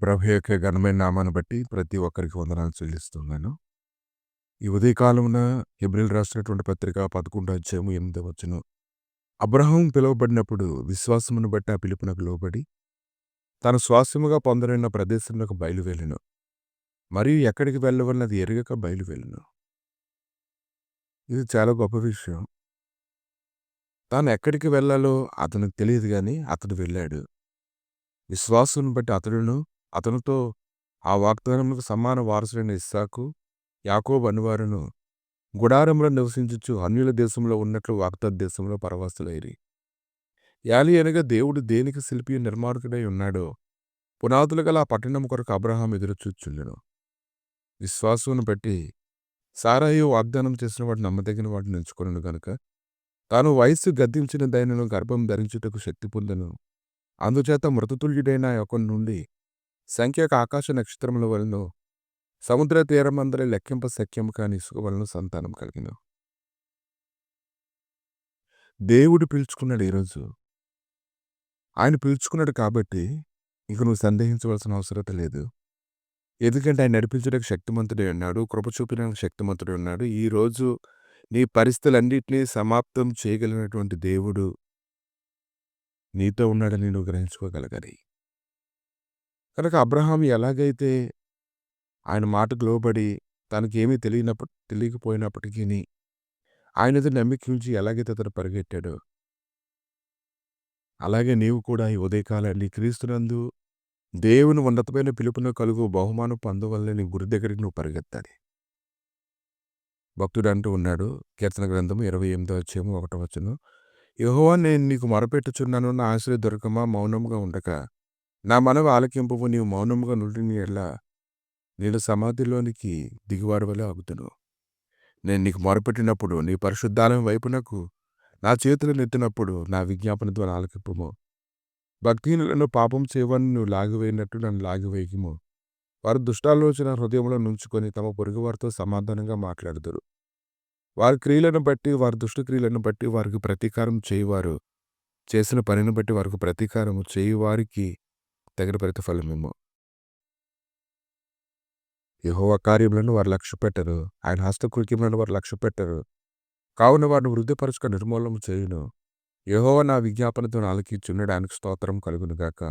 ప్రభు యొక్క ఘనమైన నామాన్ని బట్టి ప్రతి ఒక్కరికి వందనాలు చెల్లిస్తున్నాను. ఈ ఉదయకాలమున హెబ్రీయులకు రాసినటువంటి పత్రిక 11 అధ్యాయము 8 వచనం. అబ్రాహాము పిలువబడినప్పుడు విశ్వాసమును బట్టి ఆ పిలుపునకు లోబడి తన స్వాస్థ్యముగా పొందనున్న ప్రదేశమునకు బయలువెళ్ళెను. మరియు ఎక్కడికి వెళ్ళవలనది ఎరుగక బయలువెళ్ళెను. ఇది చాలా గొప్ప విషయం. తాను ఎక్కడికి వెళ్ళాలో అతనికి తెలియదు గాని అతడు వెళ్ళాడు. విశ్వాసమును బట్టి అతనితో ఆ వాగ్దానములకు సమాన వారసుడైన ఇస్సాకు, యాకోబు అనువారును గుడారములో నివసించుచు అన్యుల దేశంలో ఉన్నట్లు వాగ్దాన దేశంలో పరవాసులైరి. యాలి అనగా దేవుడు దేనికి శిల్పి నిర్మాణకుడై ఉన్నాడో పునాదులు గల ఆ పట్టణం కొరకు అబ్రహాము ఎదురుచూచుండెను. విశ్వాసమును బట్టి సారాయి వాగ్దానం చేసిన వాడు నమ్మదగిన వాడిని ఎంచుకొనెను గనుక తాను వయస్సు గద్దించిన దైనను గర్భం ధరించుటకు శక్తి పొందెను. అందుచేత మృతతుల్యుడైన ఒకని నుండి సంఖ్యక ఆకాశ నక్షత్రముల వలన సముద్ర తీరమందరి లెక్కింప శక్యము కాని ఇసుక వలన సంతానం కలిగిన. దేవుడు పిలుచుకున్నాడు. ఈరోజు ఆయన పిలుచుకున్నాడు కాబట్టి ఇంక నువ్వు సందేహించవలసిన అవసరత లేదు. ఎందుకంటే ఆయన నడిపించడానికి శక్తిమంతుడే ఉన్నాడు, కృప చూపించడానికి శక్తిమంతుడే ఉన్నాడు. ఈరోజు నీ పరిస్థితులన్నింటినీ సమాప్తం చేయగలిగినటువంటి దేవుడు నీతో ఉన్నాడని నువ్వు గ్రహించుకోగలగాలి. కనుక అబ్రహాము ఎలాగైతే ఆయన మాటకు లోబడి తనకేమీ తెలియకపోయినప్పటికీ ఆయన నమ్మిక నుంచి ఎలాగైతే అతను పరిగెట్టాడో అలాగే నీవు కూడా ఈ ఉదయకాలాన్ని క్రీస్తునందు దేవుని ఉన్నతమైన పిలుపును కలుగు బహుమానం పొందవల్ల నీ గురి దగ్గరికి నువ్వు పరిగెత్తాలి. భక్తుడు అంటూ ఉన్నాడు, కీర్తన గ్రంథము 28 అధ్యాయము 1 వచనం. యెహోవా, నేను నీకు మొరపెట్టుచున్నాను, నా ఆశ్రయ దుర్గమా, మౌనముగా ఉండక నా మనవి ఆలకింపుము. నీవు మౌనముగా నుండిన యెడల నేను సమాధిలోనికి దిగువాడి వలె ఆగుదును. నేను నీకు మొరపెట్టినప్పుడు నీ పరిశుద్ధాలయం వైపునకు నా చేతులు నెత్తినప్పుడు నా విజ్ఞాపన ద్వారా ఆలకింపుము. భక్తిహీనులను పాపం చేయవని నువ్వు లాగివేయినట్టు నన్ను లాగివేయకుము. వారు దుష్టాలోచన హృదయంలో నుంచుకొని తమ పొరుగువారితో సమాధానంగా మాట్లాడుదురు. వారి క్రియలను బట్టి, వారి దుష్ట క్రియలను బట్టి వారికి ప్రతీకారం చేయువారు చేసిన పనిని బట్టి వారికి ప్రతీకారము చేయువారికి తగిన ప్రతిఫలమేమో. యెహోవా కార్యములను వారు లక్ష్యపెట్టరు, ఆయన హస్తకృత్యములను వారు లక్ష్యపెట్టరు. కావున వారిని వృద్ధిపరచుక నిర్మూలన చేయును. యెహోవా నా విజ్ఞాపనతో ఆలకించును, ఆయనకు స్తోత్రం కలుగునుగాక.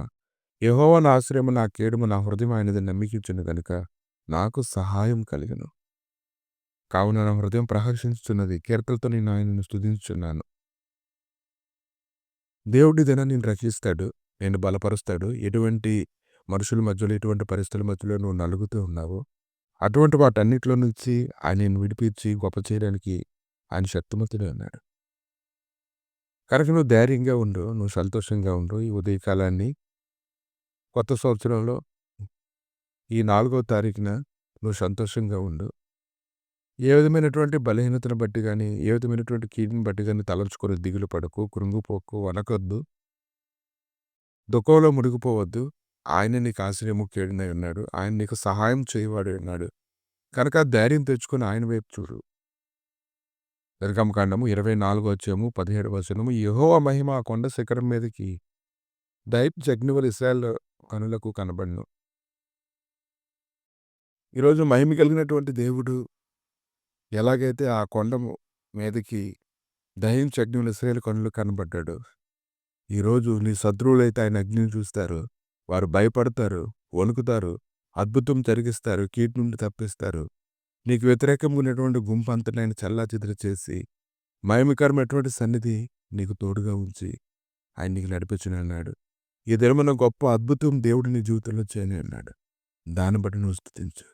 యెహోవా నా ఆశ్రయము, నా కేడుము, నా హృదయం ఆయనది నమ్మికించును గనుక నాకు సహాయం కలిగను. కావున నా హృదయం ప్రహర్షించుచున్నది, కీర్తనలతో నేను ఆయనను స్తుతించుచున్నాను. దేవుడి దినాన్ని నేను రక్షిస్తాడు, నేను బలపరుస్తాడు. ఎటువంటి మనుషుల మధ్యలో, ఎటువంటి పరిస్థితుల మధ్యలో నువ్వు నలుగుతూ ఉన్నావో అటువంటి వాటన్నిటిలో నుంచి ఆయన నేను విడిపించి గొప్ప చేయడానికి ఆయన శక్తిమంతుడే ఉన్నాడు. కనుక నువ్వు ధైర్యంగా ఉండు, నువ్వు సంతోషంగా ఉండు. ఈ ఉదయకాలాన్ని కొత్త సంవత్సరంలో ఈ 4వ తారీఖున నువ్వు సంతోషంగా ఉండు. ఏ విధమైనటువంటి బలహీనతను బట్టి కానీ, ఏ విధమైనటువంటి కీడుని బట్టి కానీ తలంచుకొని దిగులు పడకు, కృంగిపోకు, వనకొద్దు, దుఃఖంలో మునిగిపోవద్దు. ఆయన నీకు ఆశ్రయము, కేడునై ఉన్నాడు. ఆయన నీకు సహాయం చేయవాడు ఉన్నాడు. కనుక ధైర్యం తెచ్చుకొని ఆయన వైపు చూడు. నిర్గమకాండము 24 అధ్యాయము 17 వచనము. యెహోవా మహిమ ఆ కొండ శిఖరం మీదకి దహించు అగ్నివలె ఇశ్రాయేలు కనులకు కనబడును. ఈరోజు మహిమ కలిగినటువంటి దేవుడు ఎలాగైతే ఆ కొండ మీదకి దహించు అగ్నివలె ఇశ్రాయేలు కనులకు కనబడ్డాడు, ఈరోజు నీ శత్రువులైతే ఆయన అగ్నిని చూస్తారు. వారు భయపడతారు, వణుకుతారు, అద్భుతం జరిగిస్తారు, కీడు నుండి తప్పిస్తారు. నీకు వ్యతిరేకంగా ఉన్నటువంటి గుంపు అంతటా ఆయన చల్లాచెదరు చేసి మహిమకరమైనటువంటి సన్నిధి నీకు తోడుగా ఉంచి ఆయన నీకు నడిపించునన్నాడు. ఈ దినమున గొప్ప అద్భుతం దేవుడు నీ జీవితంలో చేయని అన్నాడు. దాన్ని బట్టి నువ్వు స్తుతించు.